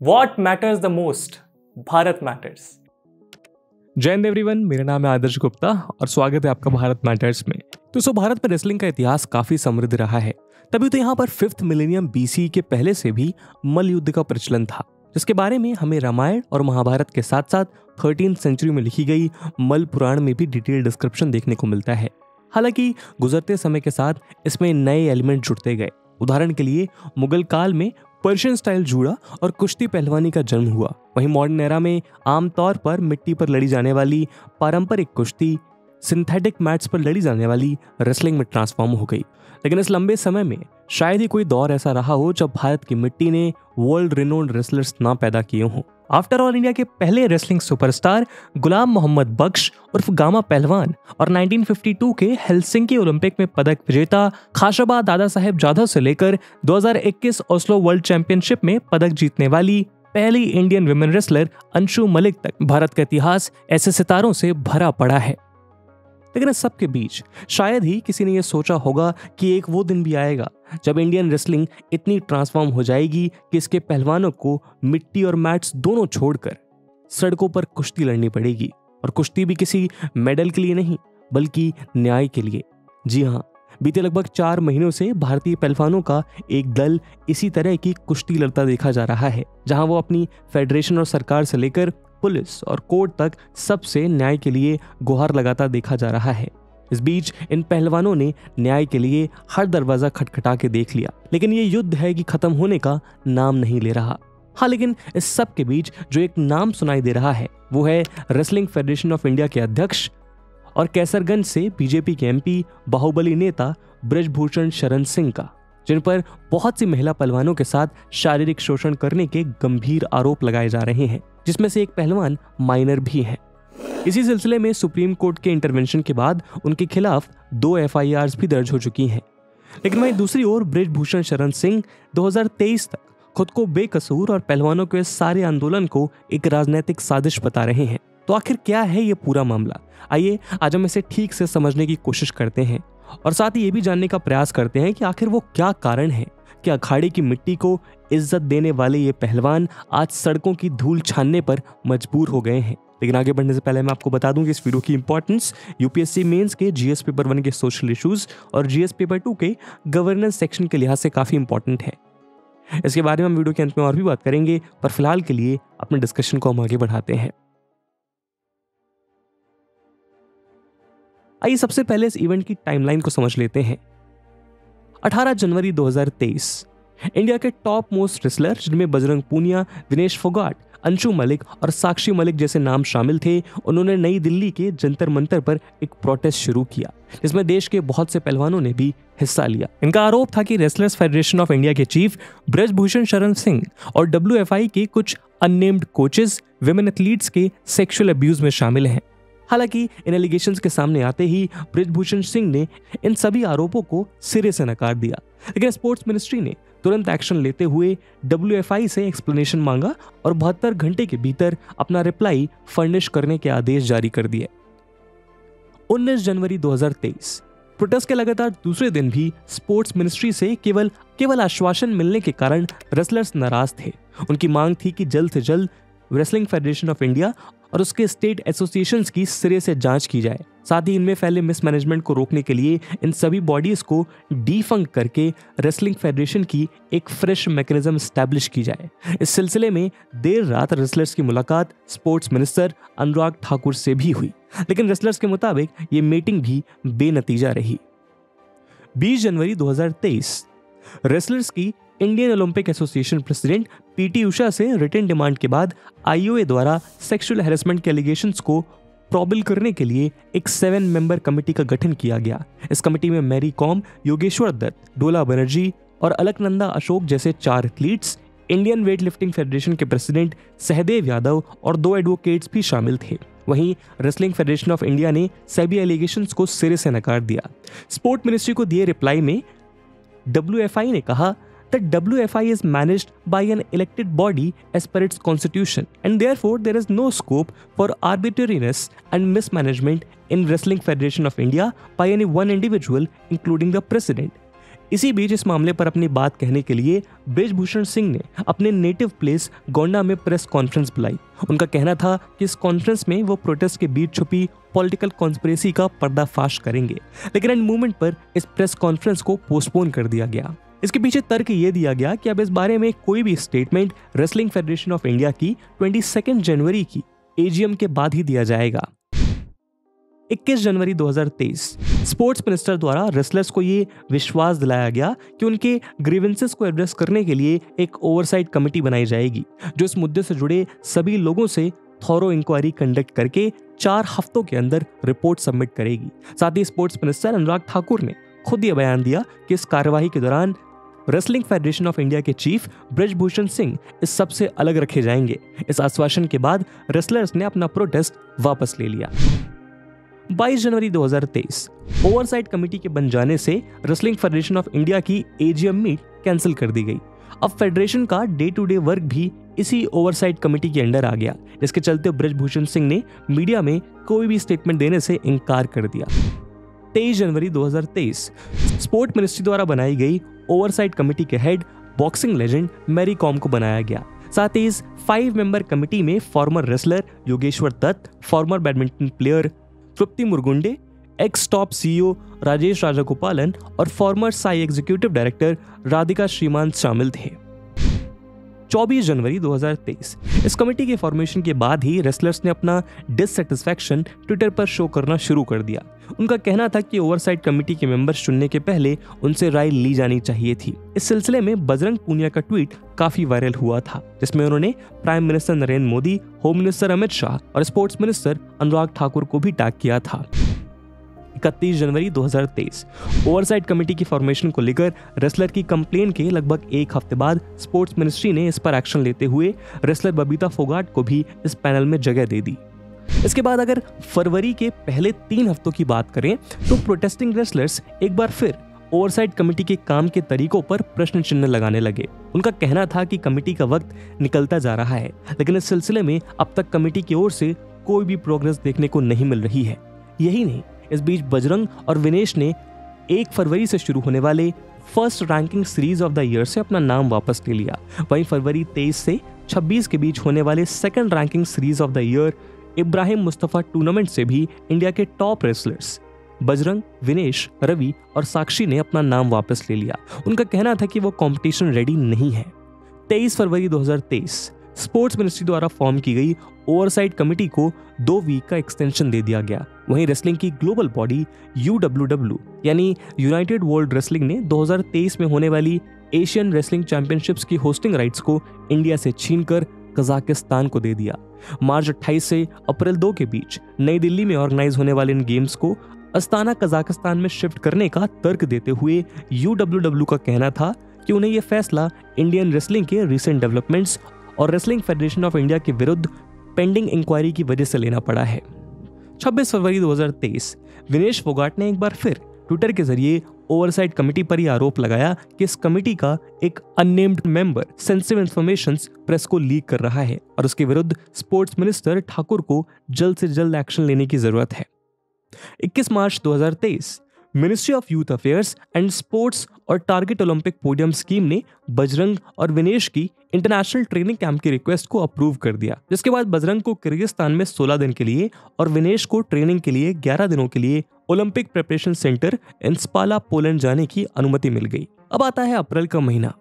What matters the most? Bharat matters. जय Hind everyone, मेरा नाम है आदर्श गुप्ता और स्वागत है आपका भारत मैटर्स में। तो भारत में रेसलिंग का इतिहास काफी समृद्ध रहा है। तभी तो यहाँ पर 5th मिलेनियम BC के पहले से भी मल्ल युद्ध का प्रचलन था, जिसके बारे में हमें रामायण और महाभारत के साथ साथ 13th सेंचुरी में लिखी गई मल्ल पुराण में भी डिटेल डिस्क्रिप्शन देखने को मिलता है। हालांकि गुजरते समय के साथ इसमें नए एलिमेंट जुड़ते गए। उदाहरण के लिए मुगल काल में पर्शियन स्टाइल जूड़ा और कुश्ती पहलवानी का जन्म हुआ। वहीं मॉडर्न एरा में आमतौर पर मिट्टी पर लड़ी जाने वाली पारंपरिक कुश्ती सिंथेटिक मैट्स पर लड़ी जाने वाली रेसलिंग में ट्रांसफॉर्म हो गई। लेकिन इस लंबे समय में शायद ही कोई दौर ऐसा रहा हो जब भारत की मिट्टी ने वर्ल्ड रिनोन्ड रेसलर्स ना पैदा किए हों। आफ्टर ऑल, इंडिया के पहले रेसलिंग सुपरस्टार गुलाम मोहम्मद बख्श उर्फ गामा पहलवान और 1952 के हेलसिंकी ओलंपिक में पदक विजेता खाशाबा दादा साहेब जाधव से लेकर 2021 ओस्लो वर्ल्ड चैंपियनशिप में पदक जीतने वाली पहली Indian women wrestler Anshu Malik तक भारत का इतिहास ऐसे सितारों से भरा पड़ा है। लेकिन इस सब के बीच शायद ही किसी ने यह सोचा होगा कि एक वो दिन भी आएगा जब इंडियन रेसलिंग इतनी ट्रांसफॉर्म हो जाएगी कि इसके पहलवानों को मिट्टी और मैट्स दोनों छोड़कर सड़कों पर कुश्ती लड़नी पड़ेगी, और कुश्ती भी किसी मेडल के लिए नहीं बल्कि न्याय के लिए। जी हाँ, बीते लगभग 4 महीनों से भारतीय पहलवानों का एक दल इसी तरह की कुश्ती लड़ता देखा जा रहा है, जहां वो अपनी फेडरेशन और सरकार से लेकर पुलिस और कोर्ट तक सबसे न्याय के लिए गुहार लगाता देखा जा रहा है। इस बीच इन पहलवानों ने न्याय के लिए हर दरवाजा खटखटा के देख लिया, लेकिन ये युद्ध है कि खत्म होने का नाम नहीं ले रहा। हाँ, लेकिन इस सब के बीच जो एक नाम सुनाई दे रहा है वो है रेसलिंग फेडरेशन ऑफ इंडिया के अध्यक्ष और कैसरगंज से बीजेपी के MP बाहुबली नेता ब्रजभूषण शरण सिंह का, जिन पर बहुत सी महिला पहलवानों के साथ शारीरिक शोषण करने के गंभीर आरोप लगाए जा रहे हैं, जिसमें से एक पहलवान माइनर भी है। इसी सिलसिले में सुप्रीम कोर्ट के इंटरवेंशन के बाद उनके खिलाफ 2 FIRs भी दर्ज हो चुकी हैं। लेकिन वहीं दूसरी ओर ब्रजभूषण शरण सिंह 2023 तक खुद को बेकसूर और पहलवानों के सारे आंदोलन को एक राजनीतिक साजिश बता रहे हैं। तो आखिर क्या है ये पूरा मामला? आइए आज हम इसे ठीक से समझने की कोशिश करते हैं और साथ ही ये भी जानने का प्रयास करते हैं कि आखिर वो क्या कारण है कि अखाड़े की मिट्टी को इज्जत देने वाले ये पहलवान आज सड़कों की धूल छानने पर मजबूर हो गए हैं। लेकिन आगे बढ़ने से पहले मैं आपको बता दूं कि इस वीडियो की इंपॉर्टेंस UPSC मेंस के GS पेपर 1 के सोशल इश्यूज और GS पेपर 2 के गवर्नेंस सेक्शन के लिहाज से काफी इंपॉर्टेंट है। इसके बारे में हम वीडियो के अंत में और भी बात करेंगे, पर फिलहाल के लिए अपने डिस्कशन को हम आगे बढ़ाते हैं। आइए सबसे पहले इस इवेंट की टाइमलाइन को समझ लेते हैं। 18 जनवरी 2023 इंडिया के टॉप मोस्ट रेसलर, जिनमें बजरंग पूनिया, दिनेश फोगाट, अंशु मलिक और साक्षी मलिक जैसे नाम शामिल थे, उन्होंने नई दिल्ली के जंतर मंतर पर एक प्रोटेस्ट शुरू किया, जिसमें देश के बहुत से पहलवानों ने भी हिस्सा लिया। इनका आरोप था कि रेसलर्स फेडरेशन ऑफ इंडिया के चीफ ब्रजभूषण शरण सिंह और WFI के कुछ अननेम्ड कोचेस विमेन एथलीट्स के सेक्सुअल अब्यूज में शामिल हैं। हालांकि इन एलिगेशंस के सामने आते ही ब्रजभूषण सिंह ने इन सभी आरोपों को सिरे से नकार दिया। लेकिन स्पोर्ट्स मिनिस्ट्री ने तुरंत एक्शन लेते हुए WFI से एक्सप्लेनेशन मांगा और 72 घंटे के भीतर अपना रिप्लाई फर्निश करने के आदेश जारी कर दिए। 19 जनवरी 2023 प्रोटेस्ट के लगातार दूसरे दिन भी स्पोर्ट्स मिनिस्ट्री से केवल आश्वासन मिलने के कारण रेसलर्स नाराज थे। उनकी मांग थी कि जल्द से जल्द रेसलिंग फेडरेशन ऑफ इंडिया और उसके स्टेट एसोसिएशंस की सिरे से जांच की जाए। साथ ही इनमें फैले मिसमैनेजमेंट को रोकने के लिए इन सभी बॉडीज को डीफंक करके रेसलिंग फेडरेशन की एक फ्रेश मैकेनिज्म एस्टैब्लिश की जाए। इस सिलसिले में देर रात रेसलर्स की मुलाकात स्पोर्ट्स मिनिस्टर अनुराग ठाकुर से भी हुई, लेकिन रेसलर्स के मुताबिक ये मीटिंग भी बेनतीजा रही। 20 जनवरी 2023 रेसलर्स की Indian Olympic association president PT Usha से रिटन डिमांड के बाद IOA द्वारा सेक्सुअल हैरेसमेंट के एलिगेशंस को प्रॉबल करने के लिए एक 7 मेंबर कमेटी का गठन किया गया। इस कमेटी में मैरी कॉम, योगेश्वर दत्त, डोला बनर्जी और अलकनंदा अशोक जैसे 4 athletes, Indian weight lifting federation के प्रेसिडेंट सहदेव यादव और 2 एडवोकेट्स भी शामिल थे। वहीं रेसलिंग फेडरेशन ऑफ इंडिया ने सभी एलिगेशंस को सिरे से नकार दिया। स्पोर्ट मिनिस्ट्री को दिए रिप्लाई में WFI ने कहा that WFI is managed by an elected body as per its constitution and therefore there is no scope for arbitrariness and mismanagement in Wrestling Federation of India by any one individual including the president. इसी बीच इस मामले पर अपनी बात कहने के लिए बृजभूषण सिंह ने अपने नेटिव प्लेस गोंडा में प्रेस कॉन्फ्रेंस बुलाई। उनका कहना था कि इस कॉन्फ्रेंस में वो प्रोटेस्ट के बीच छुपी पॉलिटिकल कॉन्स्पिरेसी का पर्दाफाश करेंगे, लेकिन एंड मूवमेंट पर इस प्रेस कॉन्फ्रेंस को पोस्टपोन कर दिया गया। इसके पीछे तर्क ये दिया गया कि अब इस बारे में कोई भी statement wrestling federation of India की 22 जनवरी की एजीएम के बाद ही दिया जाएगा। 21 जनवरी 2023 स्पोर्ट्स मिनिस्टर द्वारा रेसलर्स को ये विश्वास दिलाया गया कि उनके ग्रीवेंसेस को एड्रेस करने के लिए एक ओवरसाइट कमेटी बनाई जाएगी, जो इस मुद्दे से जुड़े सभी लोगों से थॉरो इंक्वायरी कंडक्ट करके 4 हफ्तों के अंदर रिपोर्ट सबमिट करेगी। साथ ही स्पोर्ट्स मिनिस्टर अनुराग ठाकुर ने खुद ये बयान दिया कि इस कार्यवाही के दौरान रेसलिंग फेडरेशन ऑफ इंडिया के चीफ बृजभूषण सिंह इस सबसे अलग रखे जाएंगे। इस आश्वासन के बाद रेसलर्स ने अपना प्रोटेस्ट वापस ले लिया। 22 जनवरी 2023 ओवरसाइट कमेटी के बन जाने से रेसलिंग फेडरेशन ऑफ इंडिया की एजीएम मीट कैंसिल कर दी गई। अब फेडरेशन का डे टू डे वर्क भी इसी ओवरसाइट कमेटी के अंडर आ गया, जिसके चलते बृजभूषण सिंह ने मीडिया में कोई भी स्टेटमेंट देने से इनकार कर दिया। 23 जनवरी 2023 स्पोर्ट मिनिस्ट्री द्वारा बनाई गई ओवरसाइट कमेटी के head boxing legend Mary Kom को बनाया गया। साथ ही इस 5 मेंबर कमेटी में former wrestler Yogeshwar Dutt, former badminton player Tripti Murgunde, ex top CEO Rajesh Rajagopalan और former SAI executive director Radhika Shriman शामिल थे। 24 जनवरी 2023 इस कमेटी के फॉर्मेशन के बाद ही रेसलर्स ने अपना डिससैटिस्फैक्शन ट्विटर पर शो करना शुरू कर दिया। उनका कहना था कि ओवरसाइट कमेटी के मेंबर्स चुनने के पहले उनसे राय ली जानी चाहिए थी। इस सिलसिले में बजरंग पूनिया का ट्वीट काफी वायरल हुआ था, जिसमें उन्होंने prime minister Narendra Modi, home minister Amit Shah और स्पोर्ट्स मिनिस्टर अनुराग ठाकुर को भी टैग किया था। 31 जनवरी 2023 ओवरसाइट कमेटी की फॉर्मेशन को लेकर रेसलर की कंप्लेन के लगभग 1 हफ्ते बाद स्पोर्ट्स मिनिस्ट्री ने इस पर एक्शन लेते हुए रेसलर बबीता फोगाट को भी इस पैनल में जगह दे दी। इसके बाद अगर फरवरी के पहले 3 हफ्तों की बात करें तो प्रोटेस्टिंग रेसलर्स एक बार फिर ओवरसाइट कमेटी के काम के तरीकों पर प्रश्न चिन्ह लगाने लगे। उनका कहना था कि कमेटी का वक्त निकलता जा रहा है, लेकिन इस सिलसिले में अब तक कमेटी की ओर से कोई भी प्रोग्रेस देखने को नहीं मिल रही है। यही नहीं, इस बीच बजरंग और विनेश ने 1 फरवरी से शुरू होने वाले first ranking series of the year से अपना नाम वापस ले लिया। वहीं फरवरी 23 से 26 के बीच होने वाले second ranking series of the year Ibrahim Mustafa tournament से भी इंडिया के टॉप रेसलर्स बजरंग, विनेश, रवि और साक्षी ने अपना नाम वापस ले लिया। उनका कहना था कि वो कंपटीशन रेडी नहीं है। 23 फरवरी 2023 स्पोर्ट्स मिनिस्ट्री द्वारा फॉर्म की गई ओवरसाइट कमेटी को 2 वीक का एक्सटेंशन दे दिया गया। वहीं रेसलिंग की ग्लोबल बॉडी UWW यानी यूनाइटेड वर्ल्ड रेसलिंग ने 2023 में होने वाली एशियन रेसलिंग चैंपियनशिप्स की होस्टिंग राइट्स को इंडिया से छीनकर कजाकिस्तान को दे दिया। मार्च 28 से अप्रैल 2 के बीच नई दिल्ली में ऑर्गेनाइज होने वाले इन गेम्स को अस्ताना कजाकिस्तान में शिफ्ट करने का तर्क देते हुए UWW का कहना था कि उन्हें यह फैसला इंडियन रेसलिंग के रिसेंट डेवलपमेंट्स और रेसलिंग फेडरेशन ऑफ इंडिया के विरुद्ध पेंडिंग इंक्वायरी की वजह से लेना पड़ा है। 26 फरवरी 2023 विनेश फोगाट ने एक बार फिर ट्विटर के जरिए ओवरसाइट कमेटी पर यह आरोप लगाया कि इस कमेटी का एक unnamed member sensitive information press को लीक कर रहा है और उसके विरुद्ध स्पोर्ट्स मिनिस्टर ठाकुर को जल्द से जल्द एक्शन लेने की जरूरत है। 21 मार्च 2023 ministry of youth affairs and sports और टारगेट ओलंपिक पोडियम स्कीम ने बजरंग और विनेश की इंटरनेशनल ट्रेनिंग कैंप की रिक्वेस्ट को अप्रूव कर दिया, जिसके बाद बजरंग को किर्गिस्तान में 16 दिन के लिए और विनेश को ट्रेनिंग के लिए 11 दिनों के लिए ओलंपिक प्रिपरेशन सेंटर इन स्पाला पोलैंड जाने की अनुमति मिल गई। अब आता है अप्रैल का महीना।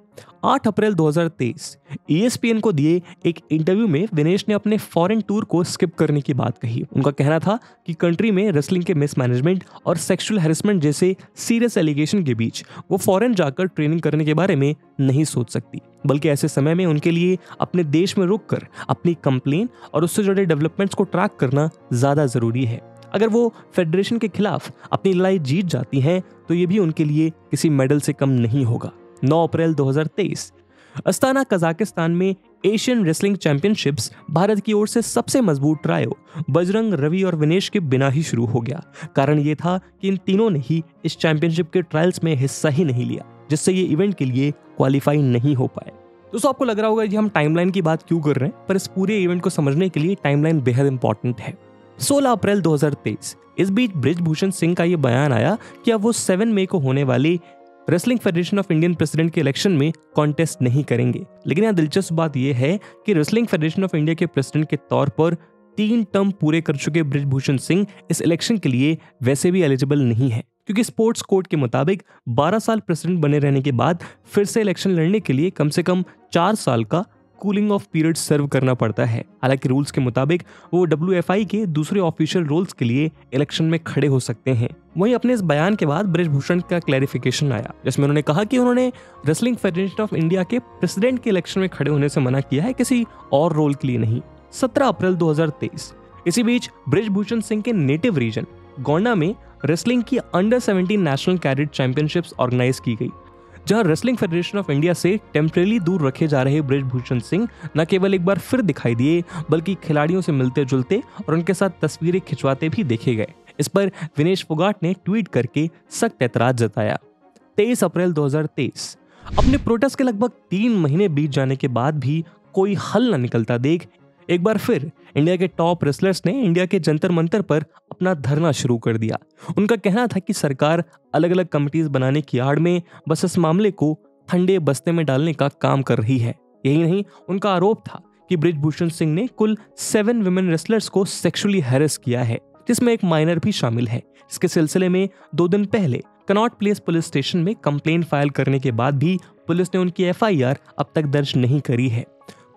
8 अप्रैल 2023 ESPN को दिए एक इंटरव्यू में विनेश ने अपने फॉरेन टूर को स्किप करने की बात कही। उनका कहना था कि कंट्री में रेसलिंग के मिसमैनेजमेंट और सेक्सुअल हैरेसमेंट जैसे सीरियस एलिगेशन के बीच वो फॉरेन जाकर ट्रेनिंग करने के बारे में नहीं सोच सकती, बल्कि ऐसे समय में उनके लिए अपने देश में रुककर अपनी कंप्लेन और उससे जुड़े डेवलपमेंट्स को ट्रैक करना ज्यादा जरूरी है। अगर वो फेडरेशन के खिलाफ अपनी लड़ाई जीत जाती हैं तो ये भी उनके लिए किसी मेडल से कम नहीं होगा। 9 अप्रैल 2023 अस्ताना कजाकिस्तान में एशियन रेसलिंग चैंपियनशिप्स भारत की ओर से सबसे मजबूत ट्रायो बजरंग, रवि और विनेश के बिना ही शुरू हो गया। कारण ये था कि इन तीनों ने ही इस चैंपियनशिप के ट्रायल्स में हिस्सा ही नहीं लिया, जिससे ये इवेंट के लिए क्वालिफाई नहीं हो पाए। दोस्तों, आपको लग रहा होगा कि हम टाइमलाइन की बात क्यों कर रहे हैं, पर इस पूरे इवेंट को समझने के लिए टाइमलाइन बेहद इंपॉर्टेंट है। 16 अप्रैल 2023 इस बीच बृजभूषण सिंह का ये बयान आया कि अब वो 7 मई को होने वाली wrestling federation of Indian president के इलेक्शन में कॉन्टेस्ट नहीं करेंगे। लेकिन यहाँ दिलचस्प बात यह है कि रेसलिंग फेडरेशन ऑफ इंडिया के प्रेसिडेंट के तौर पर 3 टर्म पूरे कर चुके बृजभूषण सिंह इस इलेक्शन के लिए वैसे भी एलिजिबल नहीं है, क्योंकि स्पोर्ट्स कोड के मुताबिक 12 साल प्रेसिडेंट बने रहने के बाद फिर से इलेक्शन लड़ने के लिए कम से कम 4 साल का कूलिंग ऑफ पीरियड सर्व करना पड़ता है। हालांकि रूल्स के मुताबिक वो WFI के दूसरे ऑफिशियल रोल्स के लिए इलेक्शन में खड़े हो सकते हैं। वहीं अपने इस बयान के बाद बृजभूषण का क्लैरिफिकेशन आया, जिसमें उन्होंने कहा कि उन्होंने रेसलिंग फेडरेशन ऑफ इंडिया के प्रेसिडेंट के इलेक्शन में खड़े होने से मना किया है, किसी और रोल के लिए नहीं। 17 अप्रैल 2023। इसी बीच बृजभूषण सिंह के नेटिव रीजन गोंडा में रेसलिंग की under 17 national cadet championships organize की गई, जहां रेसलिंग फेडरेशन ऑफ इंडिया से टेम्परेरी दूर रखे जा रहे बृजभूषण सिंह न केवल एक बार फिर दिखाई दिए, बल्कि खिलाड़ियों से मिलते जुलते और उनके साथ तस्वीरें खिंचवाते भी देखे गए। इस पर विनेश फोगाट ने ट्वीट करके सख्त ऐतराज जताया। 23 अप्रैल 2023। अपने प्रोटेस्ट के लगभग 3 महीने बीत जाने के बाद भी कोई हल न निकलता देख एक बार फिर इंडिया के टॉप रेसलर्स ने इंडिया के जंतर मंतर पर अपना धरना शुरू कर दिया। उनका कहना था कि सरकार अलग अलग कमिटीज बनाने की आड़ में बस इस मामले को ठंडे बस्ते में डालने का काम कर रही है। यही नहीं, उनका आरोप था कि बृजभूषण सिंह ने कुल 7 विमेन रेसलर्स को सेक्सुअली हैरेस किया है, जिसमें एक माइनर भी शामिल है। इसके सिलसिले में 2 दिन पहले कनॉट प्लेस पुलिस स्टेशन में कंप्लेंट फाइल करने के बाद भी पुलिस ने उनकी FIR अब तक दर्ज नहीं करी है।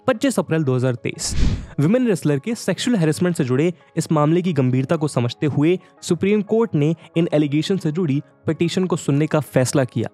25 अप्रैल 2023। विमेन रेसलर के सेक्सुअल हैरेसमेंट से जुड़े इस मामले की गंभीरता को समझते हुए सुप्रीम कोर्ट ने इन एलिगेशन से जुड़ी पिटीशन को सुनने का फैसला किया।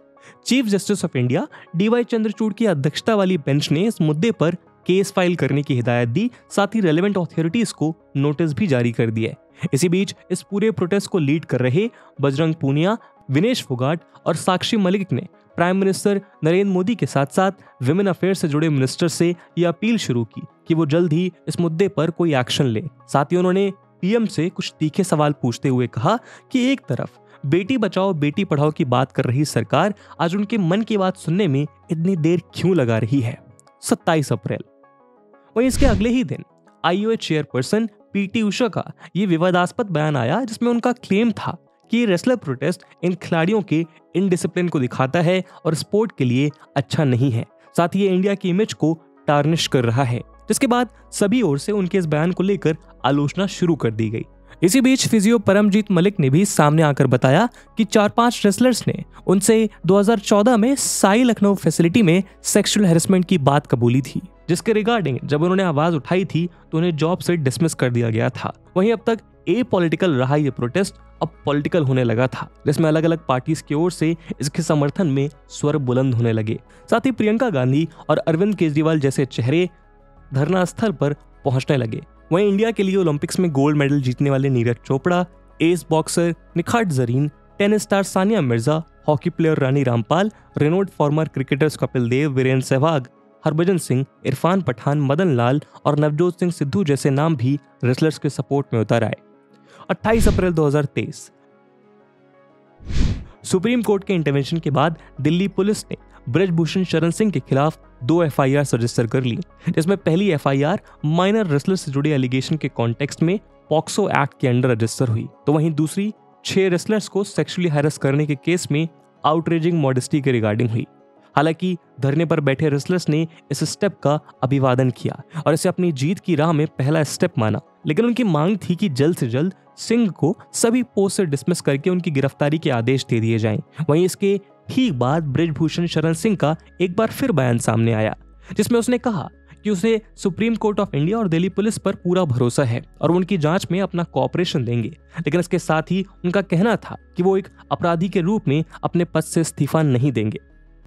Chief justice of India DY Chandrachud की अध्यक्षता वाली बेंच ने इस मुद्दे पर केस फाइल करने की हिदायत दी, साथ ही रेलेवेंट अथॉरिटीज को नोटिस भी जारी कर दिया। इसी बीच इस पूरे प्रोटेस्ट को लीड कर रहे बजरंग पूनिया, विनेश फोगाट और साक्षी मलिक ने प्राइम मिनिस्टर नरेंद्र मोदी के साथ साथ विमेन अफेयर से जुड़े मिनिस्टर से यह अपील शुरू की कि वो जल्द ही इस मुद्दे पर कोई एक्शन ले। साथ ही उन्होंने PM से कुछ तीखे सवाल पूछते हुए कहा कि एक तरफ बेटी बचाओ बेटी पढ़ाओ की बात कर रही सरकार आज उनके मन की बात सुनने में इतनी देर क्यों लगा रही है। 27 अप्रैल। वहीं इसके अगले ही दिन IOA चेयरपर्सन PT उषा का ये विवादास्पद बयान आया, जिसमें उनका क्लेम था कि रेसलर प्रोटेस्ट इन खिलाड़ियों के इनडिसिप्लिन को दिखाता है और स्पोर्ट के लिए अच्छा नहीं है। साथ ही ये इंडिया की इमेज को टार्निश कर रहा है, जिसके बाद सभी ओर से उनके इस बयान को लेकर आलोचना शुरू कर दी गई। इसी बीच फिजियो परमजीत मलिक ने भी सामने आकर बताया कि 4-5 रेसलर्स ने उनसे 2014 में साई लखनऊ फैसिलिटी में सेक्सुअल हैरेसमेंट की बात कबूली थी, जिसके रिगार्डिंग जब उन्होंने आवाज उठाई थी तो उन्हें जॉब से डिसमिस कर दिया गया था। वहीं अब तक पॉलिटिकल रहा ये प्रोटेस्ट अब पॉलिटिकल होने लगा था, जिसमें अलग अलग पार्टीज की ओर से इसके समर्थन में स्वर बुलंद होने लगे। साथ ही प्रियंका गांधी और अरविंद केजरीवाल जैसे चेहरे धरना स्थल पर पहुंचने लगे। वहीं इंडिया के लिए ओलंपिक्स में गोल्ड मेडल जीतने वाले Neeraj Chopra, ace boxer Nikhat Zareen, tennis star Sania Mirza, hockey player Rani Rampal, renowned former cricketers Kapil Dev, Virender Sehwag, Harbhajan Singh, Irfan Pathan, Madan Lal और नवजोत सिंह सिद्धू जैसे नाम भी रेसलर्स के सपोर्ट में उतर आए। 28 अप्रैल 2023। सुप्रीम कोर्ट के इंटरवेंशन के बाद दिल्ली पुलिस ने बृजभूषण शरण सिंह के खिलाफ 2 FIR रजिस्टर कर ली, जिसमें पहली FIR माइनर रेसलर से जुड़े एलिगेशन के कॉन्टेक्स्ट में पॉक्सो एक्ट के अंडर रजिस्टर हुई, तो वहीं दूसरी 6 रेसलर्स को सेक्सुअली हैरेस करने के केस में आउटरेजिंग मॉडेस्टी के रिगार्डिंग हुई। हालांकि धरने पर बैठे रेसलर्स ने इस स्टेप का अभिवादन किया और इसे अपनी जीत की राह में पहला स्टेप माना, लेकिन उनकी मांग थी कि जल्द से जल्द सिंह को सभी पोस्ट से डिसमिस करके उनकी गिरफ्तारी के आदेश दे दिए जाएं। वहीं इसके ठीक बाद बृजभूषण शरण सिंह का एक बार फिर बयान सामने आया, जिसमें उसने कहा कि उसे सुप्रीम कोर्ट ऑफ इंडिया और दिल्ली पुलिस पर पूरा भरोसा है और वो उनकी जांच में अपना कोऑपरेशन देंगे, लेकिन इसके साथ ही उनका कहना था कि वो एक अपराधी के रूप में अपने पद से इस्तीफा नहीं देंगे।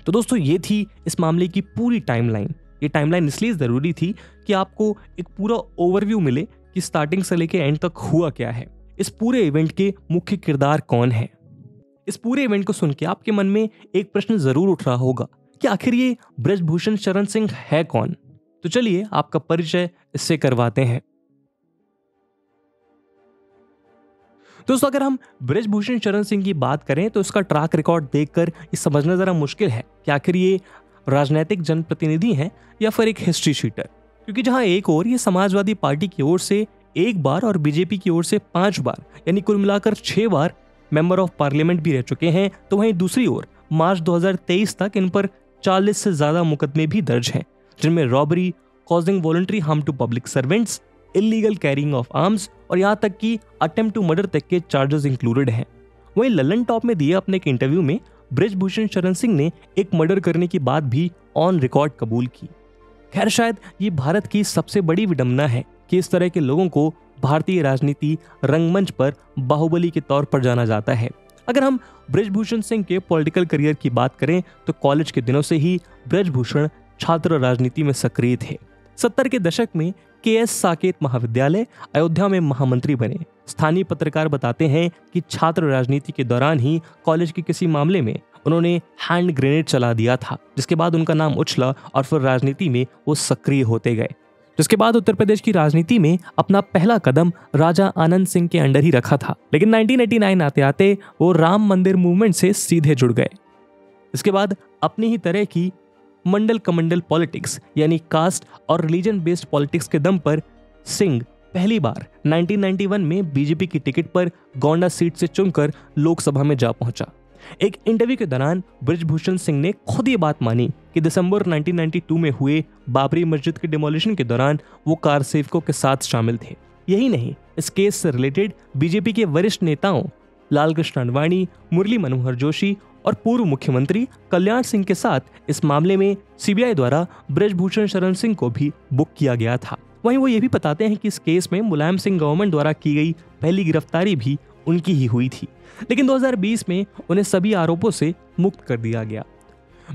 तो दोस्तों, ये थी इस मामले की पूरी टाइमलाइन। ये टाइमलाइन इसलिए जरूरी थी कि आपको एक पूरा ओवरव्यू मिले कि स्टार्टिंग से लेकर एंड तक हुआ क्या है, इस पूरे इवेंट के मुख्य किरदार कौन है। इस पूरे इवेंट को सुन के आपके मन में एक प्रश्न जरूर उठ रहा होगा कि आखिर ये बृजभूषण शरण सिंह है कौन। तो चलिए आपका परिचय इससे करवाते हैं। दोस्तों, अगर हम बृजभूषण शरण सिंह की बात करें तो इसका ट्रैक रिकॉर्ड देखकर ये समझना जरा मुश्किल है कि आखिर ये राजनीतिक जनप्रतिनिधि हैं या फिर एक हिस्ट्री शीटर, क्योंकि जहां एक ओर ये समाजवादी पार्टी की ओर से 1 बार और बीजेपी की ओर से 5 बार यानी कुल मिलाकर 6 बार मेंबर ऑफ पार्लियामेंट भी रह चुके हैं, तो वहीं दूसरी ओर मार्च 2023 तक इन पर 40 से ज्यादा मुकदमे भी दर्ज हैं, जिनमें robbery, causing voluntary harm to public servants, illegal carrying of arms और यहाँ तक कि अटेम्प्ट टू मर्डर तक के चार्जेस इंक्लूडेड हैं। वहीं ललन टॉप में दिए अपने एक इंटरव्यू में बृजभूषण शरण सिंह ने एक मर्डर करने की बात भी ऑन रिकॉर्ड कबूल की। खैर, शायद ये भारत की सबसे बड़ी विडंबना है कि इस तरह के लोगों को भारतीय राजनीति रंगमंच पर बाहुबली के तौर पर जाना जाता है। अगर हम बृजभूषण सिंह के पॉलिटिकल करियर की बात करें तो कॉलेज के दिनों से ही बृजभूषण छात्र राजनीति में सक्रिय थे। 70 के दशक में KS साकेत महाविद्यालय अयोध्या में महामंत्री बने। स्थानीय पत्रकार बताते हैं कि छात्र राजनीति के दौरान ही कॉलेज के किसी मामले में उन्होंने हैंड ग्रेनेड चला दिया था, जिसके बाद उनका नाम उछला और फिर राजनीति में वो सक्रिय होते गए। जिसके बाद उत्तर प्रदेश की राजनीति में अपना पहला कदम राजा आनंद सिंह के अंडर ही रखा था, लेकिन 1989 आते आते वो राम मंदिर मूवमेंट से सीधे जुड़ गए। इसके बाद अपनी ही तरह की मंडल कमंडल पॉलिटिक्स यानी कास्ट और रिलीजन बेस्ड पॉलिटिक्स के दम पर सिंह पहली बार 1991 में बीजेपी की टिकट पर गोंडा सीट से चुनकर लोकसभा में जा पहुंचा। एक इंटरव्यू के दौरान बृजभूषण सिंह ने खुद ये बात मानी कि दिसंबर 1992 में हुए बाबरी मस्जिद के डिमोलिशन के दौरान वो कार सेवकों के साथ शामिल थे। यही नहीं, इस केस से रिलेटेड बीजेपी के वरिष्ठ नेताओं लालकृष्ण आडवाणी, मुरली मनोहर जोशी और पूर्व मुख्यमंत्री कल्याण सिंह के साथ इस मामले में सीबीआई द्वारा बृजभूषण शरण सिंह को भी बुक किया गया था। वहीं वो ये भी बताते हैं कि इस केस में मुलायम सिंह गवर्नमेंट द्वारा की गई पहली गिरफ्तारी भी उनकी ही हुई थी, लेकिन 2020 में उन्हें सभी आरोपों से मुक्त कर दिया गया।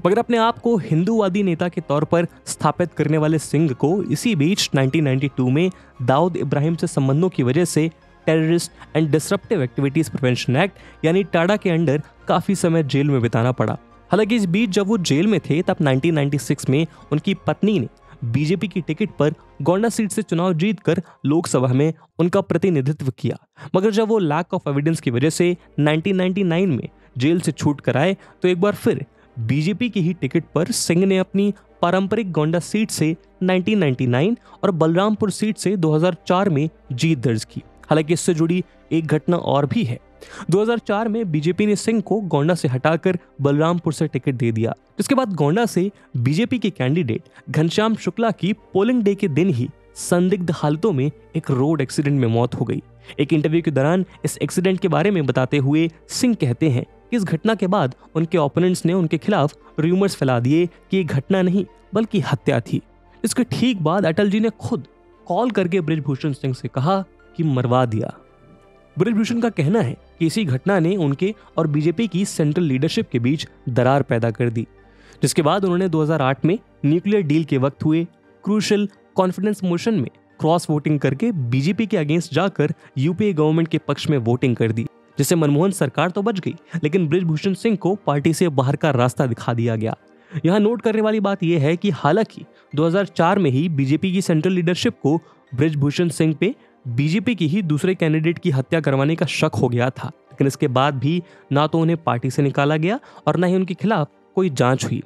मगर अपने आप को हिंदूवादी नेता के तौर पर स्थापित करने वाले सिंह को इसी बीच 1992 में दाऊद इब्राहिम से संबंधों की वजह से terrorist and disruptive activities prevention act यानी टाडा के अंडर काफी समय जेल में बिताना पड़ा। हालांकि इस बीच जब वो जेल में थे तब 1996 में उनकी पत्नी ने बीजेपी की टिकट पर गोंडा सीट से चुनाव जीतकर लोकसभा में उनका प्रतिनिधित्व किया। मगर जब वो लैक ऑफ एविडेंस की वजह से 1999 में जेल से छूट कर आए तो एक बार फिर बीजेपी की ही टिकट पर सिंह ने अपनी पारंपरिक गोंडा सीट से 1999 और बलरामपुर सीट से 2004 में जीत दर्ज की। हालांकि इससे जुड़ी एक घटना और भी है। 2004 में बीजेपी ने सिंह को गोंडा से हटाकर बलरामपुर से टिकट दे दिया, जिसके बाद गोंडा से बीजेपी के कैंडिडेट घनश्याम शुक्ला की पोलिंग डे के दिन ही संदिग्ध हालतों में एक रोड एक्सीडेंट में मौत हो गई। एक इंटरव्यू के दौरान इस एक्सीडेंट के बारे में बताते हुए सिंह कहते हैं कि इस घटना के बाद उनके ओपोनेंट्स ने उनके खिलाफ रूमर्स फैला दिए कि ये घटना नहीं बल्कि हत्या थी। इसके ठीक बाद अटल जी ने खुद कॉल करके बृजभूषण सिंह से कहा कि मरवा दिया। बृजभूषण का कहना है कि इसी घटना ने उनके और बीजेपी की सेंट्रल लीडरशिप के बीच दरार पैदा कर दी, जिसके बाद उन्होंने 2008 में न्यूक्लियर डील के वक्त हुए क्रूशियल कॉन्फिडेंस मोशन में क्रॉस वोटिंग करके बीजेपी के अगेंस्ट जाकर यूपीए गवर्नमेंट के पक्ष में वोटिंग कर दी, जिससे मनमोहन सरकार तो बच गई, लेकिन बृजभूषण सिंह को पार्टी से बाहर का रास्ता दिखा दिया गया। यहाँ नोट करने वाली बात यह है कि हालांकि 2004 में ही बीजेपी की सेंट्रल लीडरशिप को बृजभूषण सिंह पे बीजेपी की ही दूसरे कैंडिडेट की हत्या करवाने का शक हो गया था, लेकिन इसके बाद भी ना तो उन्हें पार्टी से निकाला गया और ना ही उनके खिलाफ कोई जांच हुई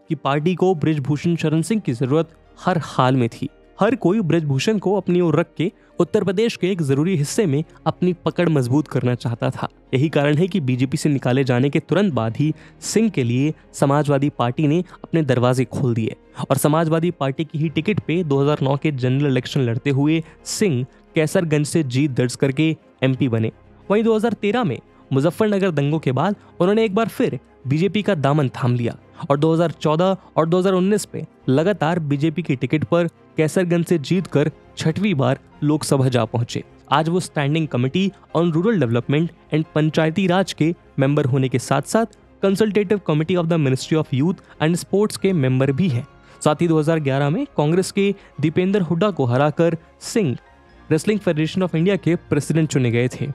कि पार्टी को बृजभूषण शरण सिंह की जरूरत हर हाल में थी। हर कोई बृजभूषण को अपनी ओर रख के उत्तर प्रदेश के एक जरूरी हिस्से में अपनी पकड़ मजबूत करना चाहता था। यही कारण है कि बीजेपी से निकाले जाने के तुरंत बाद ही सिंह के लिए समाजवादी पार्टी ने अपने दरवाजे खोल दिए और समाजवादी पार्टी की ही टिकट पे 2009 के जनरल इलेक्शन लड़ते हुए सिंह कैसरगंज से जीत दर्ज करके एमपी बने। वहीं 2013 में मुजफ्फरनगर दंगों के बाद उन्होंने एक बार फिर बीजेपी का दामन थाम लिया और 2014 और 2019 में लगातार बीजेपी की टिकट पर कैसरगंज से जीतकर 6वीं बार लोकसभा जा पहुंचे। आज वो standing committee on rural development and Panchayati Raj के मेंबर होने के साथ साथ consultative committee of the ministry of youth and sports के मेंबर भी हैं। साथ ही 2011 में कांग्रेस के दीपेंद्र हुड्डा को हराकर Singh wrestling federation of India के प्रेसिडेंट चुने गए थे,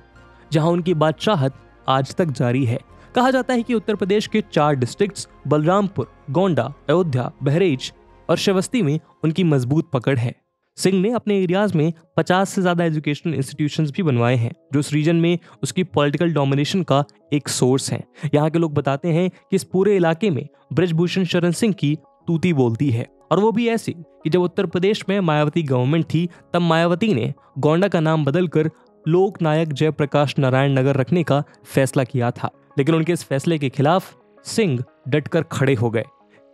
जहां उनकी बादशाहत आज तक जारी है। कहा जाता है कि उत्तर प्रदेश के 4 डिस्ट्रिक्ट्स बलरामपुर, गोंडा, अयोध्या, बहरेच और श्रावस्ती में उनकी मजबूत पकड़ है। सिंह ने अपने एरियाज में 50 से ज्यादा एजुकेशनल इंस्टीट्यूशंस भी बनवाए हैं, जो इस रीजन में उसकी पॉलिटिकल डोमिनेशन का एक सोर्स है। यहाँ के लोग बताते हैं कि इस पूरे इलाके में बृजभूषण शरण सिंह की तूती बोलती है, और वो भी ऐसी कि जब उत्तर प्रदेश में मायावती गवर्नमेंट थी तब मायावती ने गोंडा का नाम बदलकर लोक नायक जयप्रकाश नारायण नगर रखने का फैसला किया था, लेकिन उनके इस फैसले के खिलाफ सिंह डटकर खड़े हो गए।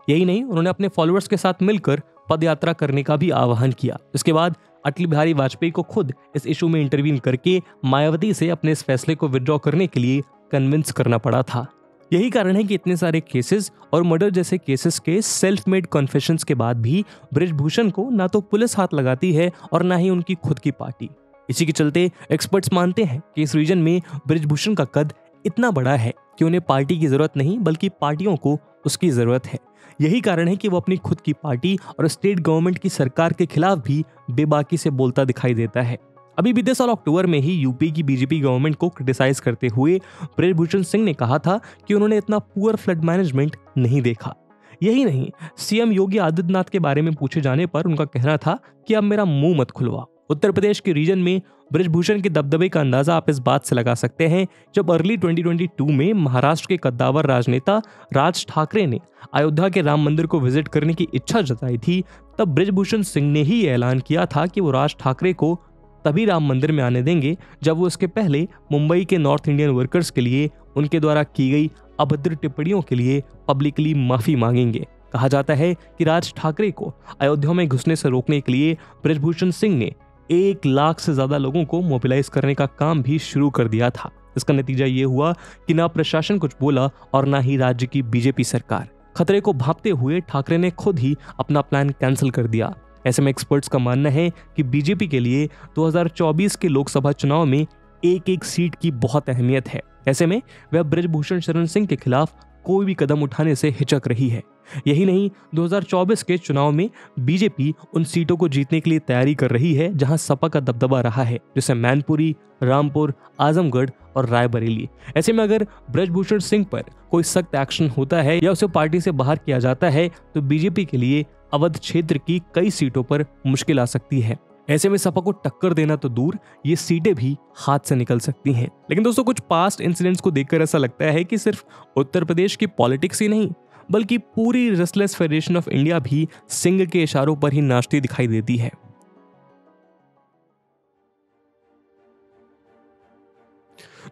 यही नहीं, उन्होंने अपने फॉलोअर्स के साथ मिलकर पदयात्रा करने का भी आह्वान किया। इसके बाद अटल बिहारी वाजपेयी को खुद इस इशू में इंटरवीन करके मायावती से अपने इस फैसले को विड्रॉ करने के लिए कन्विंस करना पड़ा था। यही कारण है कि इतने सारे केसेस और मर्डर जैसे केसेस के सेल्फ मेड कॉन्फेशंस के बाद भी बृजभूषण को ना तो पुलिस हाथ लगाती है और ना ही उनकी खुद की पार्टी। इसी के चलते एक्सपर्ट्स मानते हैं कि इस रीजन में बृजभूषण का कद इतना बड़ा है कि उन्हें पार्टी की जरूरत नहीं बल्कि पार्टियों को उसकी जरूरत है। यही कारण है कि वो अपनी खुद की पार्टी और स्टेट गवर्नमेंट की सरकार के खिलाफ भी बेबाकी से बोलता दिखाई देता है। अभी बीते साल अक्टूबर में ही यूपी की बीजेपी गवर्नमेंट को क्रिटिसाइज करते हुए बृजभूषण सिंह ने कहा था कि उन्होंने इतना पुअर फ्लड मैनेजमेंट नहीं देखा। यही नहीं, सीएम योगी आदित्यनाथ के बारे में पूछे जाने पर उनका कहना था कि अब मेरा मुंह मत खुलवा। उत्तर प्रदेश के रीजन में बृजभूषण के दबदबे का अंदाजा आप इस बात से लगा सकते हैं, जब अर्ली 2022 में महाराष्ट्र के कद्दावर राजनेता राज ठाकरे ने अयोध्या के राम मंदिर को विजिट करने की इच्छा जताई थी, तब बृजभूषण सिंह ने ही ऐलान किया था कि वो राज ठाकरे को तभी राम मंदिर में आने देंगे जब वो इसके पहले मुंबई के नॉर्थ इंडियन वर्कर्स के लिए उनके द्वारा की गई अभद्र टिप्पणियों के लिए पब्लिकली माफी मांगेंगे। कहा जाता है कि राज ठाकरे को अयोध्या में घुसने से रोकने के लिए बृजभूषण सिंह ने 1 लाख से ज्यादा लोगों को मोबिलाइज करने का काम भी शुरू कर दिया था। इसका नतीजा ये हुआ कि ना प्रशासन कुछ बोला और ना ही राज्य की बीजेपी सरकार। खतरे को भांपते हुए ठाकरे ने खुद ही अपना प्लान कैंसिल कर दिया। ऐसे में एक्सपर्ट्स का मानना है कि बीजेपी के लिए 2024 के लोकसभा चुनाव में एक एक सीट की बहुत अहमियत है। ऐसे में वह बृजभूषण शरण सिंह के खिलाफ कोई भी कदम उठाने से हिचक रही है। यही नहीं, 2024 के चुनाव में बीजेपी उन सीटों को जीतने के लिए तैयारी कर रही है जहां सपा का दबदबा रहा है, जैसे मैनपुरी, रामपुर, आजमगढ़ और रायबरेली। ऐसे में अगर बृजभूषण सिंह पर कोई सख्त एक्शन होता है या उसे पार्टी से बाहर किया जाता है तो बीजेपी के लिए अवध क्षेत्र की कई सीटों पर मुश्किल आ सकती है। ऐसे में सपा को टक्कर देना तो दूर, ये सीटें भी हाथ से निकल सकती हैं। लेकिन दोस्तों, कुछ पास्ट इंसिडेंट्स को देखकर ऐसा लगता है कि सिर्फ उत्तर प्रदेश की पॉलिटिक्स ही नहीं बल्कि पूरी रेसलर्स फेडरेशन ऑफ इंडिया भी सिंह के इशारों पर ही नाचती दिखाई देती है।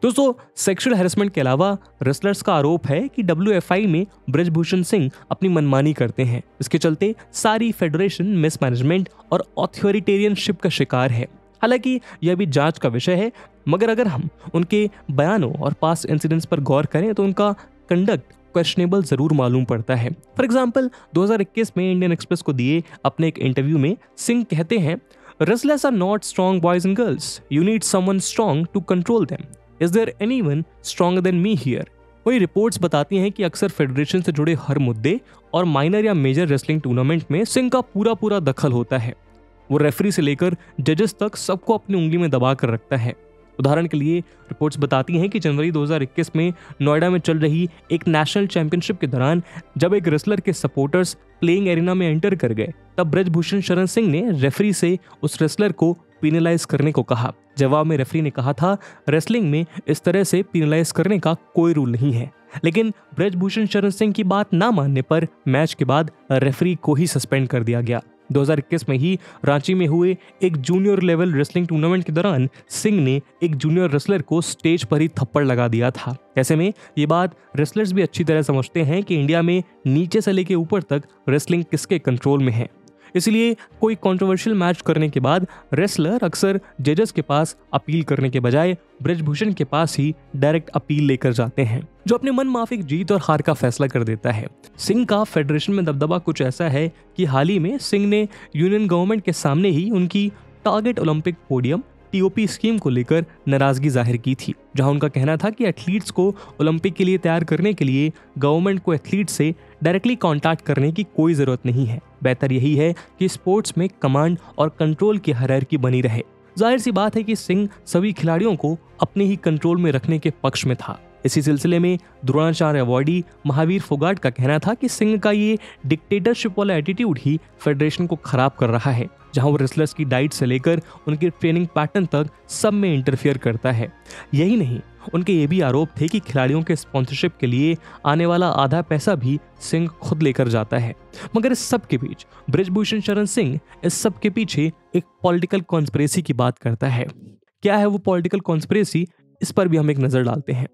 दोस्तों, सेक्सुअल हैरेसमेंट के अलावा रेसलर्स का आरोप है कि WFI में बृजभूषण सिंह अपनी मनमानी करते हैं। इसके चलते सारी फेडरेशन मिसमैनेजमेंट और ऑथोरिटेरियनशिप का शिकार है। हालांकि यह भी जांच का विषय है, मगर अगर हम उनके बयानों और पास्ट इंसिडेंट्स पर गौर करें तो उनका कंडक्ट क्वेश्चनेबल जरूर मालूम पड़ता है। फॉर एग्जाम्पल, 2021 में इंडियन एक्सप्रेस को दिए अपने एक इंटरव्यू में सिंह कहते हैं, wrestlers are not strong boys and girls, you need someone strong to control them, is there anyone stronger than me here. वही रिपोर्ट्स बताती हैं कि अक्सर फेडरेशन से जुड़े हर मुद्दे और माइनर या मेजर रेसलिंग टूर्नामेंट में सिंह का पूरा दखल होता है। वो रेफरी से लेकर जजेस तक सबको अपनी उंगली में दबा कर रखता है। उदाहरण के लिए रिपोर्ट्स बताती हैं कि जनवरी 2021 में नोएडा में चल रही एक नेशनल चैंपियनशिप के दौरान जब एक रेसलर के सपोर्टर्स प्लेइंग एरिना में एंटर कर गए, तब बृजभूषण शरण सिंह ने रेफरी से उस रेसलर को पिनलाइज करने को कहा। जवाब में रेफरी ने कहा था, रेसलिंग में इस तरह से पिनलाइज करने का कोई रूल नहीं है। लेकिन बृजभूषण शरण सिंह की बात ना मानने पर मैच के बाद रेफरी को ही सस्पेंड कर दिया गया। 2021 में ही रांची में हुए एक जूनियर लेवल रेसलिंग टूर्नामेंट के दौरान सिंह ने एक जूनियर रेसलर को स्टेज पर ही थप्पड़ लगा दिया था। ऐसे में ये बात रेसलर्स भी अच्छी तरह समझते हैं कि इंडिया में नीचे से लेकर ऊपर तक रेसलिंग किसके कंट्रोल में है। इसलिए कोई कंट्रोवर्शियल मैच करने के बाद रेसलर अक्सर जजेस के पास अपील करने के बजाय बृजभूषण के पास ही डायरेक्ट अपील लेकर जाते हैं, जो अपने मन माफिक जीत और हार का फैसला कर देता है। सिंह का फेडरेशन में दबदबा कुछ ऐसा है कि हाल ही में सिंह ने यूनियन गवर्नमेंट के सामने ही उनकी target Olympic podium TOP scheme को लेकर नाराजगी जाहिर की थी, जहां उनका कहना था कि एथलीट्स को ओलंपिक के लिए तैयार करने के लिए गवर्नमेंट को एथलीट्स से डायरेक्टली कांटेक्ट करने की कोई जरूरत नहीं है। बेहतर यही है कि स्पोर्ट्स में कमांड और कंट्रोल की हायरार्की बनी रहे। जाहिर सी बात है कि सिंह सभी खिलाड़ियों को अपने ही कंट्रोल में रखने के पक्ष में था। इसी सिलसिले में द्रोणाचार्य अवॉर्डी महावीर फोगाट का कहना था कि सिंह का ये डिक्टेटरशिप वाला एटीट्यूड ही फेडरेशन को खराब कर रहा है, जहां वो रेसलर्स की डाइट से लेकर उनके ट्रेनिंग पैटर्न तक सब में इंटरफियर करता है। यही नहीं, उनके ये भी आरोप थे कि खिलाड़ियों के स्पॉन्सरशिप के लिए आने वाला आधा पैसा भी सिंह खुद लेकर जाता है। मगर इस सब के बीच बृजभूषण शरण सिंह इस सब के पीछे एक पॉलिटिकल कॉन्स्पिरेसी की बात करता है। क्या है वो पॉलिटिकल कॉन्स्पिरेसी, इस पर भी हम एक नजर डालते हैं।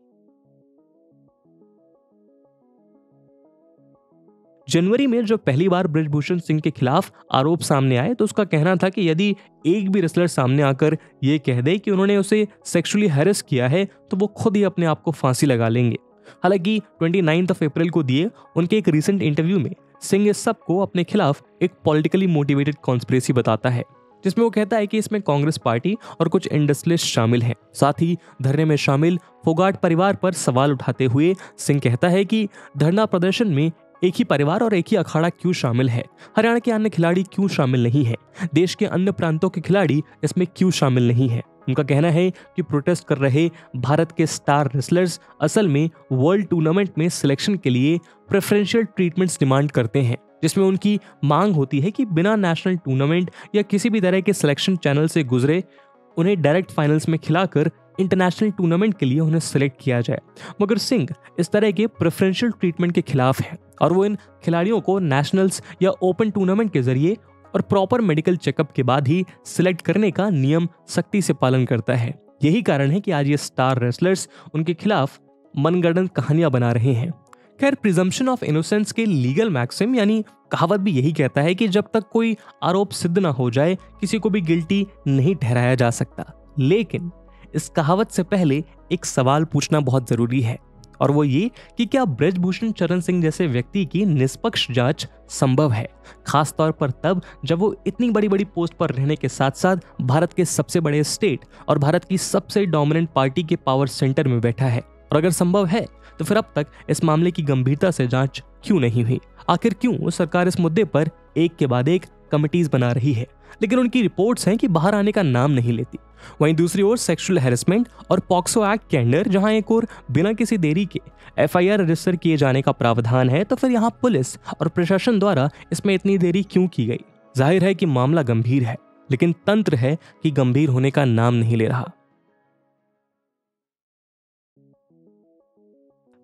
जनवरी में जब पहली बार बृजभूषण सिंह के खिलाफ आरोप सामने आए तो उसका कहना था कि यदि एक भी रेसलर सामने आकर ये कह दे कि उन्होंने उसे सेक्सुअली हैरेस किया है तो वो खुद ही अपने आप को फांसी लगा लेंगे। हालांकि 29 अप्रैल को दिए उनके एक रीसेंट इंटरव्यू में सिंह इस सब को अपने खिलाफ एक पॉलिटिकली मोटिवेटेड कॉन्स्पिरेसी बताता है, जिसमें वो कहता है कि इसमें कांग्रेस पार्टी और कुछ इंडस्ट्रियलिस्ट शामिल हैं। साथ ही धरने में शामिल फोगाट परिवार पर सवाल उठाते हुए सिंह कहता है कि धरना प्रदर्शन में एक ही परिवार और एक ही अखाड़ा क्यों शामिल है, हरियाणा के अन्य खिलाड़ी क्यों शामिल नहीं है, देश के अन्य प्रांतों के खिलाड़ी इसमें क्यों शामिल नहीं है। उनका कहना है कि प्रोटेस्ट कर रहे भारत के स्टार रेसलर्स असल में वर्ल्ड टूर्नामेंट में सिलेक्शन के लिए प्रेफरेंशियल ट्रीटमेंट्स डिमांड करते हैं, जिसमें उनकी मांग होती है कि बिना नेशनल टूर्नामेंट या किसी भी तरह के सिलेक्शन चैनल से गुजरे उन्हें डायरेक्ट फाइनल्स में खिलाकर इंटरनेशनल टूर्नामेंट के लिए उन्हें सिलेक्ट किया जाए। मगर सिंह इस तरह के प्रेफरेंशियल ट्रीटमेंट के खिलाफ है और वो इन खिलाड़ियों को नेशनल्स या ओपन टूर्नामेंट के जरिए और प्रॉपर मेडिकल चेकअप के बाद ही सिलेक्ट करने का नियम सख्ती से पालन करता है। यही कारण है कि आज ये स्टार रेसलर्स उनके खिलाफ मनगढ़ंत कहानियां बना रहे हैं। खैर, प्रिजम्पशन ऑफ इनोसेंस के लीगल मैक्सिम यानी कहावत भी यही कहता है कि जब तक कोई आरोप सिद्ध ना हो जाए किसी को भी गिल्टी नहीं ठहराया जा सकता। लेकिन इस कहावत से पहले एक सवाल पूछना बहुत जरूरी है, और वो ये कि क्या बृजभूषण शरण सिंह जैसे व्यक्ति की निष्पक्ष जांच संभव है, खास तौर पर तब जब वो इतनी बड़ी बड़ी पोस्ट पर रहने के साथ साथ भारत के सबसे बड़े स्टेट और भारत की सबसे डोमिनेंट पार्टी के पावर सेंटर में बैठा है। और अगर संभव है तो फिर अब तक इस मामले की गंभीरता से जांच क्यों नहीं हुई? आखिर क्यों सरकार इस मुद्दे पर एक के बाद एक कमिटीज बना रही है लेकिन उनकी रिपोर्ट्स हैं कि बाहर आने का नाम नहीं लेती। वहीं दूसरी ओर सेक्सुअल हैरेसमेंट और पॉक्सो एक्ट के अंडर जहां एक और बिना किसी देरी के एफआईआर रजिस्टर किए जाने का प्रावधान है, तो फिर यहां पुलिस और प्रशासन द्वारा इसमें इतनी देरी क्यों की गई? जाहिर है कि मामला गंभीर है, लेकिन तंत्र है कि गंभीर होने का नाम नहीं ले रहा।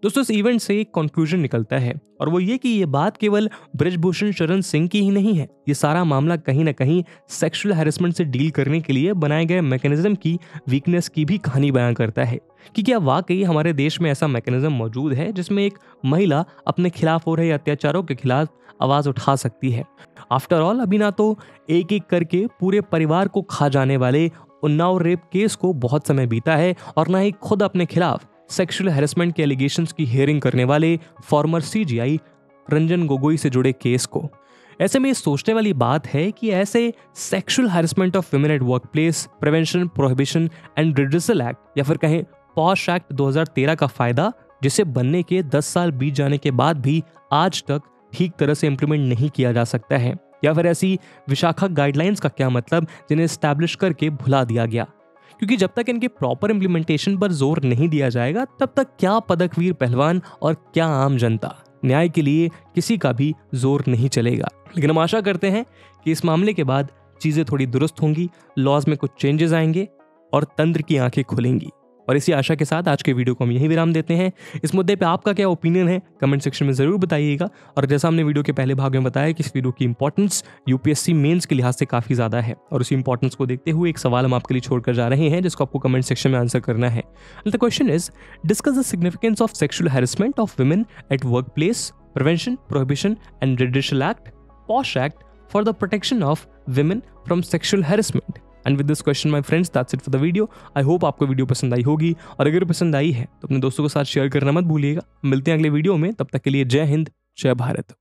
दोस्तों, इस इवेंट से एक कंक्लूजन निकलता है और वो ये कि ये बात केवल बृजभूषण शरण सिंह की ही नहीं है। ये सारा मामला कहीं ना कहीं सेक्सुअल हैरेसमेंट से डील करने के लिए बनाए गए मैकेनिज्म की वीकनेस की भी कहानी बयां करता है कि क्या वाकई हमारे देश में ऐसा मैकेनिज्म मौजूद है जिसमें एक महिला अपने खिलाफ हो रहे अत्याचारों के खिलाफ आवाज उठा सकती है। आफ्टर ऑल, अभी ना तो एक एक करके पूरे परिवार को खा जाने वाले उन्नाव रेप केस को बहुत समय बीता है और ना ही खुद अपने खिलाफ सेक्सुअल हैरेसमेंट के एलिगेशंस की हियरिंग करने वाले फॉर्मर सीजीआई रंजन गोगोई से जुड़े केस को। ऐसे में सोचने वाली बात है कि ऐसे sexual harassment of women at work place prevention prohibition and redressal act या फिर कहें पॉश एक्ट 2013 का फायदा, जिसे बनने के 10 साल बीत जाने के बाद भी आज तक ठीक तरह से इंप्लीमेंट नहीं किया जा सकता है, या फिर ऐसी विशाखा गाइडलाइंस का क्या मतलब जिन्हें एस्टैब्लिश करके भुला दिया गया। क्योंकि जब तक इनके प्रॉपर इंप्लीमेंटेशन पर जोर नहीं दिया जाएगा तब तक क्या पदकवीर पहलवान और क्या आम जनता न्याय के लिए किसी का भी जोर नहीं चलेगा। लेकिन हम आशा करते हैं कि इस मामले के बाद चीजें थोड़ी दुरुस्त होंगी, लॉज में कुछ चेंजेस आएंगे और तंत्र की आंखें खुलेंगी। और इसी आशा के साथ आज के वीडियो को हम यहीं विराम देते हैं। इस मुद्दे पे आपका क्या ओपिनियन है कमेंट सेक्शन में जरूर बताइएगा। और जैसा हमने वीडियो के पहले भाग में बताया कि इस वीडियो की इंपॉर्टेंस यूपीएससी मेंस के लिहाज से काफी ज्यादा है, और उसी इंपॉर्टेंस को देखते हुए एक सवाल हम आपके लिए छोड़कर जा रहे हैं जिसको आपको कमेंट सेक्शन में आंसर करना है। The question is, discuss the significance of sexual harassment of women at work place prevention prohibition and redressal act posh act for the protection of women from sexual harassment. And with this question my friends, that's it for the video. I hope आपको video पसंद आई होगी, और अगर पसंद आई है तो अपने दोस्तों के साथ शेयर करना मत भूलिएगा। मिलते हैं अगले वीडियो में, तब तक के लिए जय हिंद जय भारत।